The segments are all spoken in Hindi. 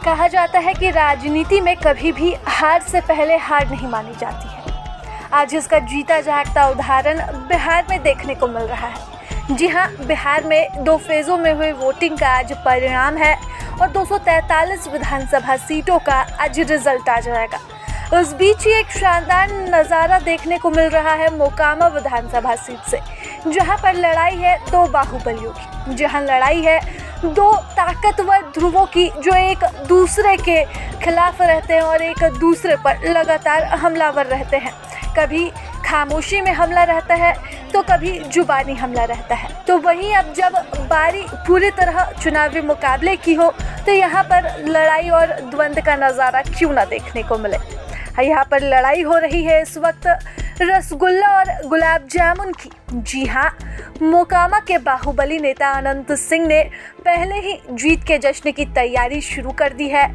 कहा जाता है कि राजनीति में कभी भी हार से पहले हार नहीं मानी जाती है। आज इसका जीता जागता उदाहरण बिहार में देखने को मिल रहा है। जी हाँ, बिहार में 2 फेज़ों में हुई वोटिंग का आज परिणाम है और 243 विधानसभा सीटों का आज रिजल्ट आ जाएगा। उस बीच ही एक शानदार नज़ारा देखने को मिल रहा है मोकामा विधानसभा सीट से, जहां पर लड़ाई है 2 बाहुबलियों की, जहां लड़ाई है 2 ताकतवर ध्रुवों की जो एक दूसरे के खिलाफ रहते हैं और एक दूसरे पर लगातार हमलावर रहते हैं। कभी खामोशी में हमला रहता है तो कभी जुबानी हमला रहता है। तो वहीं अब जब बारी पूरी तरह चुनावी मुकाबले की हो तो यहाँ पर लड़ाई और द्वंद्व का नज़ारा क्यों ना देखने को मिले। यहाँ पर लड़ाई हो रही है इस वक्त रसगुल्ला और गुलाब जामुन की। जी हाँ, मोकामा के बाहुबली नेता अनंत सिंह ने पहले ही जीत के जश्न की तैयारी शुरू कर दी है।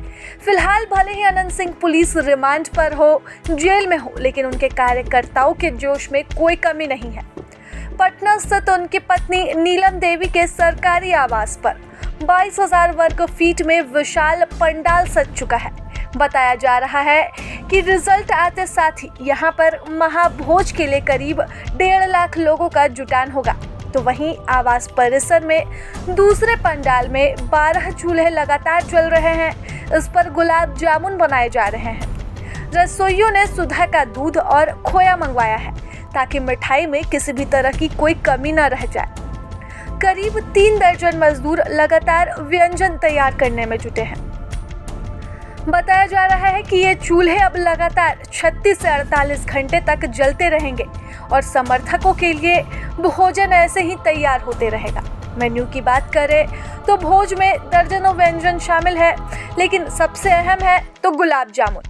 फिलहाल भले ही अनंत सिंह पुलिस रिमांड पर हो, जेल में हो, लेकिन उनके कार्यकर्ताओं के जोश में कोई कमी नहीं है। पटना स्थित उनकी पत्नी नीलम देवी के सरकारी आवास पर 22,000 वर्ग फीट में विशाल पंडाल सज चुका है। बताया जा रहा है कि रिजल्ट आते साथ ही यहाँ पर महाभोज के लिए करीब 1.5 लाख लोगों का जुटान होगा। तो वहीं आवास परिसर में दूसरे पंडाल में 12 चूल्हे लगातार जल रहे हैं। इस पर गुलाब जामुन बनाए जा रहे हैं। रसोइयों ने सुधा का दूध और खोया मंगवाया है ताकि मिठाई में किसी भी तरह की कोई कमी न रह जाए। करीब 3 दर्जन मजदूर लगातार व्यंजन तैयार करने में जुटे हैं। बताया जा रहा है कि ये चूल्हे अब लगातार 36 से 48 घंटे तक जलते रहेंगे और समर्थकों के लिए भोजन ऐसे ही तैयार होते रहेगा। मेन्यू की बात करें तो भोज में दर्जनों व्यंजन शामिल है, लेकिन सबसे अहम है तो गुलाब जामुन।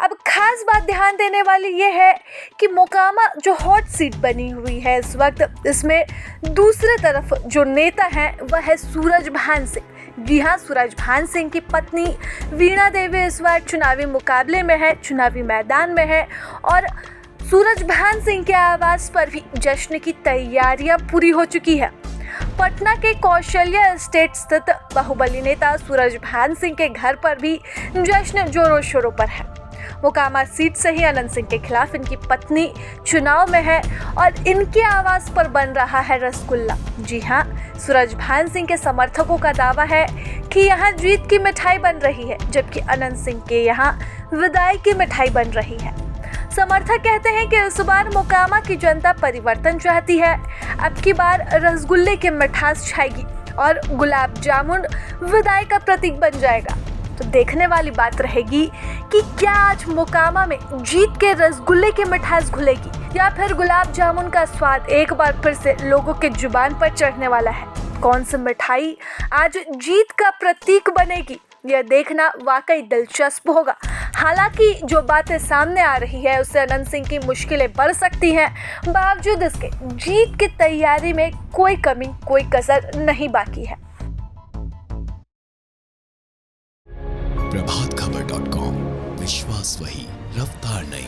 अब खास बात ध्यान देने वाली ये है कि मोकामा जो हॉट सीट बनी हुई है इस वक्त, इसमें दूसरे तरफ जो नेता हैं वह है सूरजभान सिंह। जी हाँ, सूरजभान सिंह की पत्नी वीणा देवी इस बार चुनावी मुकाबले में है, चुनावी मैदान में है और सूरजभान सिंह के आवास पर भी जश्न की तैयारियां पूरी हो चुकी है। पटना के कौशल्या एस्टेट स्थित बाहुबली नेता सूरजभान सिंह के घर पर भी जश्न जोरों शोरों पर है। मोकामा सीट से ही अनंत सिंह के खिलाफ इनकी पत्नी चुनाव में है और इनके आवास पर बन रहा है रसगुल्ला। जी हाँ, सूरजभान सिंह के समर्थकों का दावा है कि यहाँ जीत की मिठाई बन रही है, जबकि अनंत सिंह के यहाँ विदाई की मिठाई बन रही है। समर्थक कहते हैं कि इस बार मोकामा की जनता परिवर्तन चाहती है। अब की बार रसगुल्ले की मिठास छाएगी और गुलाब जामुन विदाई का प्रतीक बन जाएगा। तो देखने वाली बात रहेगी कि क्या आज मोकामा में जीत के रसगुल्ले की मिठास घुलेगी या फिर गुलाब जामुन का स्वाद एक बार फिर से लोगों के जुबान पर चढ़ने वाला है। कौन सी मिठाई आज जीत का प्रतीक बनेगी, यह देखना वाकई दिलचस्प होगा। हालांकि जो बातें सामने आ रही है उससे अनंत सिंह की मुश्किलें बढ़ सकती हैं। बावजूद इसके जीत की तैयारी में कोई कमी, कोई कसर नहीं बाकी है। प्रभातखबर.com, विश्वास वही, रफ्तार नहीं।